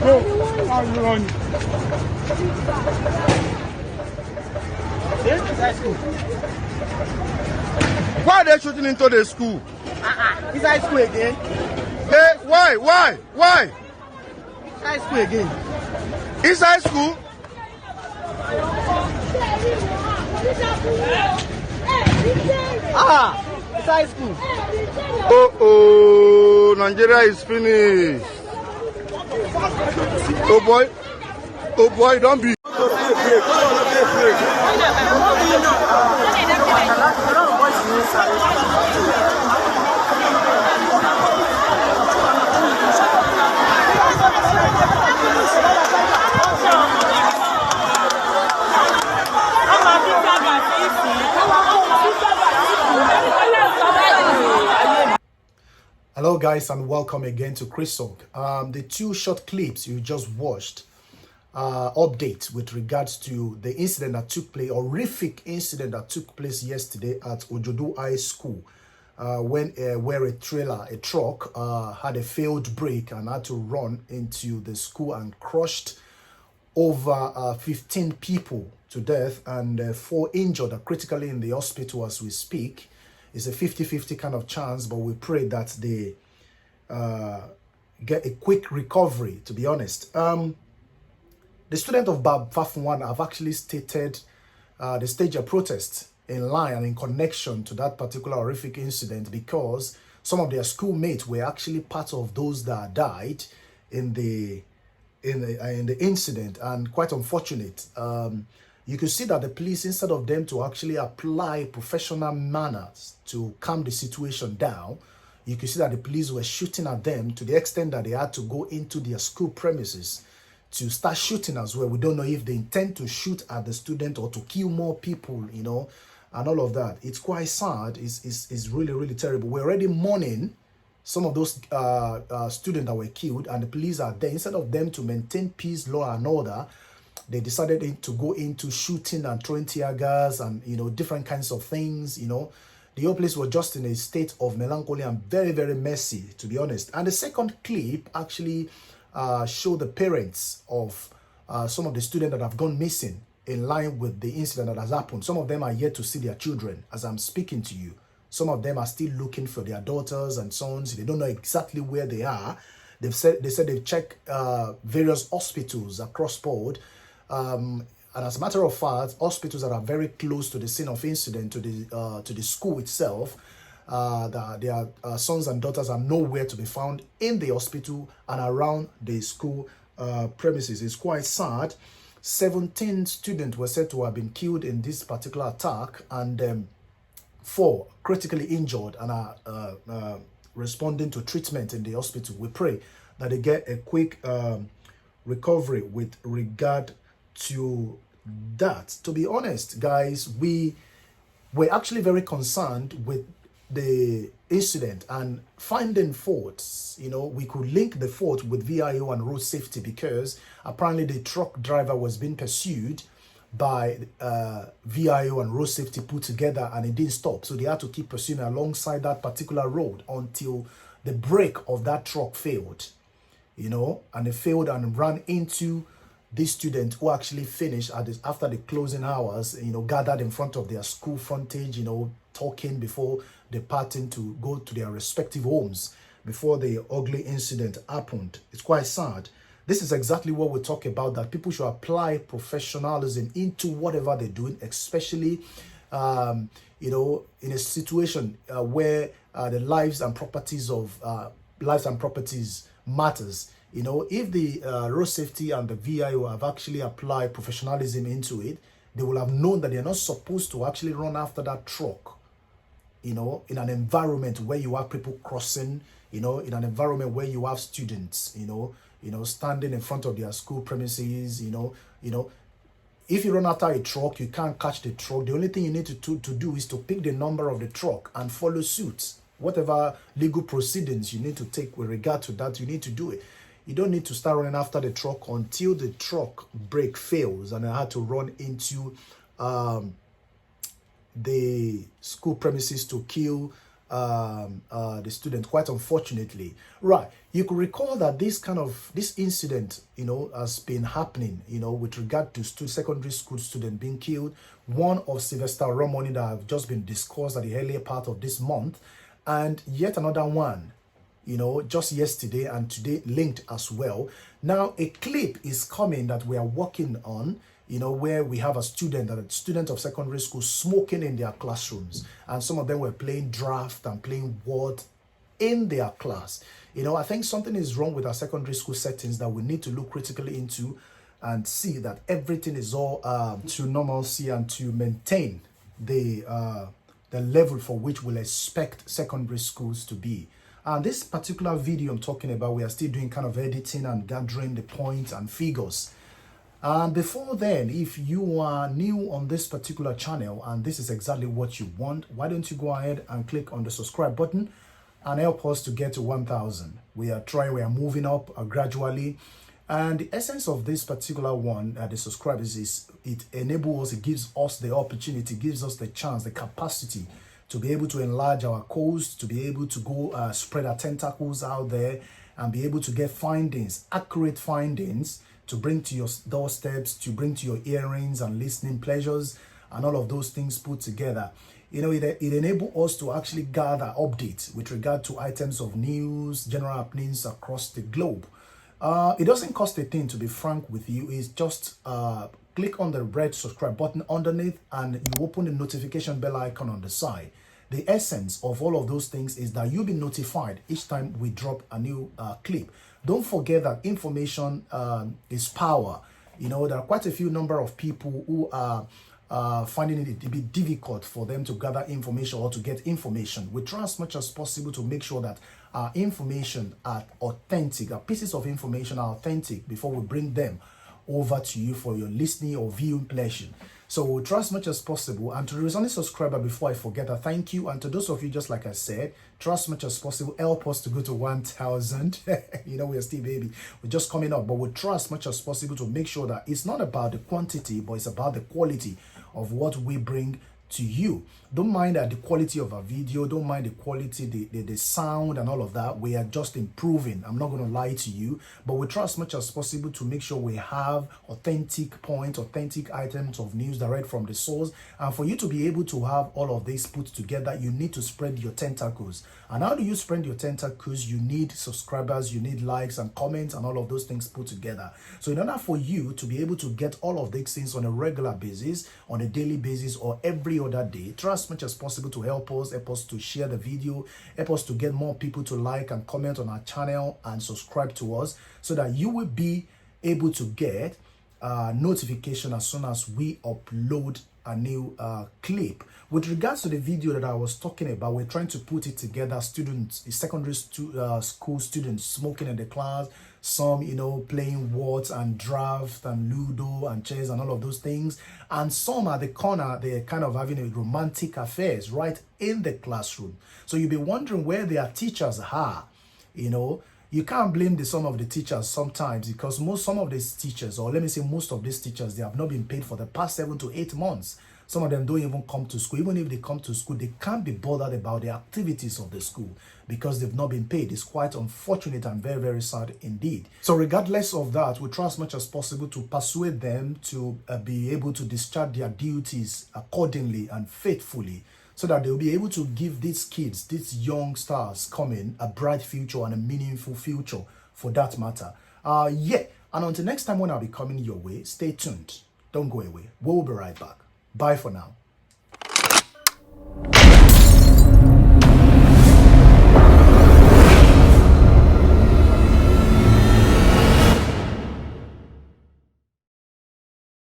Go. I'm running. Inside school. Why are they shooting into the school? Inside school again. Hey, why? Inside school again. Inside school? Inside school. Oh, Nigeria is finished. Oh boy, don't be. Hello guys, and welcome again to Chris Song. The two short clips you just watched update with regards to the incident that took place, horrific incident that took place yesterday at Ojodu High School, where a truck had a failed brake and had to run into the school and crushed over 15 people to death and 4 injured are critically in the hospital as we speak. It's a 50-50 kind of chance, but we pray that they get a quick recovery, to be honest. The student of Babs Fafunwa have actually stated they staged a protest in line and in connection to that particular horrific incident because some of their schoolmates were actually part of those that died in the incident, and quite unfortunate. You could see that the police, instead of them to actually apply professional manners to calm the situation down, you could see that the police were shooting at them to the extent that they had to go into their school premises to start shooting as well. We don't know if they intend to shoot at the student or to kill more people, you know, and all of that. It's quite sad. It's really, really terrible. We're already mourning some of those students that were killed, and the police are there. Instead of them to maintain peace, law, and order, they decided to go into shooting and throwing tear gas and, you know, different kinds of things, you know. The whole place was just in a state of melancholy and very, very messy, to be honest. And the second clip actually showed the parents of some of the students that have gone missing in line with the incident that has happened. Some of them are yet to see their children as I'm speaking to you. Some of them are still looking for their daughters and sons. They don't know exactly where they are. They said they've checked various hospitals across board. And as a matter of fact, hospitals that are very close to the scene of incident, to the school itself, their sons and daughters are nowhere to be found in the hospital and around the school premises. It's quite sad. 17 students were said to have been killed in this particular attack, and 4 critically injured and are responding to treatment in the hospital. We pray that they get a quick recovery with regard to that. To be honest, guys, we were actually very concerned with the incident and finding faults. You know, we could link the fault with VIO and road safety because apparently the truck driver was being pursued by VIO and road safety put together, and it didn't stop, so they had to keep pursuing alongside that particular road until the brake of that truck failed, you know, and it failed and ran into these students who actually finished after the closing hours, you know, gathered in front of their school frontage, you know, talking before departing to go to their respective homes before the ugly incident happened. It's quite sad. This is exactly what we talk about, that people should apply professionalism into whatever they're doing, especially, you know, in a situation where the lives and properties matters. You know, if the road safety and the VIO have actually applied professionalism into it, they will have known that they're not supposed to actually run after that truck, you know, in an environment where you have people crossing, you know, in an environment where you have students, you know, standing in front of their school premises, you know, if you run after a truck, you can't catch the truck. The only thing you need to do is to pick the number of the truck and follow suit. Whatever legal proceedings you need to take with regard to that, you need to do it. You don't need to start running after the truck until the truck brake fails and I had to run into the school premises to kill the student, quite unfortunately. Right, you could recall that this incident, has been happening, with regard to secondary school student being killed. One of Sylvester Romani that have just been discussed at the earlier part of this month, and yet another one, just yesterday and today linked as well. Now a clip is coming that we are working on, where we have a student of secondary school smoking in their classrooms, and some of them were playing draft and playing word in their class. I think something is wrong with our secondary school settings that we need to look critically into and see that everything is all to normalcy and to maintain the level for which we'll expect secondary schools to be. And this particular video I'm talking about, we are still doing kind of editing and gathering the points and figures. And before then, if you are new on this particular channel and this is exactly what you want, why don't you go ahead and click on the subscribe button and help us to get to 1,000. We are moving up gradually. And the essence of this particular one, the subscribers, is it enables us, it gives us the opportunity, gives us the chance, the capacity to be able to enlarge our cause, to be able to go spread our tentacles out there and be able to get findings, accurate findings, to bring to your doorsteps, to bring to your earrings and listening pleasures and all of those things put together. It enables us to actually gather updates with regard to items of news, general happenings across the globe. It doesn't cost a thing, to be frank with you. It's just click on the red subscribe button underneath and you open the notification bell icon on the side. The essence of all of those things is that you'll be notified each time we drop a new clip. Don't forget that information is power. There are quite a few number of people who are finding it a bit difficult for them to gather information or to get information. We try as much as possible to make sure that our information are authentic, our pieces of information are authentic before we bring them over to you for your listening or viewing pleasure. So we'll try as much as possible. And to the returning subscriber, before I forget, I thank you. And to those of you, just like I said, try as much as possible, help us to go to 1,000. We're still baby. We're just coming up, but we'll try as much as possible to make sure that it's not about the quantity, but it's about the quality of what we bring to you. Don't mind the quality of our video, don't mind the quality, the sound and all of that. We are just improving. I'm not going to lie to you, but we try as much as possible to make sure we have authentic points, authentic items of news direct from the source. And for you to be able to have all of this put together, you need to spread your tentacles. And how do you spread your tentacles? You need subscribers, you need likes and comments and all of those things put together. So in order for you to be able to get all of these things on a regular basis, on a daily basis, or every other day, try as much as possible to help us to share the video, help us to get more people to like and comment on our channel and subscribe to us, so that you will be able to get notification as soon as we upload a new clip. With regards to the video that I was talking about, we're trying to put it together. Students, secondary school students smoking in the class, some playing words and draft and ludo and chess and all of those things, and some at the corner, they're kind of having a romantic affairs right in the classroom. So you'll be wondering where their teachers are. You can't blame some of the teachers sometimes, because some of these teachers, or let me say most of these teachers, they have not been paid for the past 7 to 8 months. Some of them don't even come to school. Even if they come to school, they can't be bothered about the activities of the school because they've not been paid. It's quite unfortunate and very, very sad indeed. So regardless of that, we try as much as possible to persuade them to be able to discharge their duties accordingly and faithfully, so that they'll be able to give these kids, these young stars coming, a bright future and a meaningful future for that matter. And until next time when I'll be coming your way, stay tuned. Don't go away. We'll be right back. Bye for now.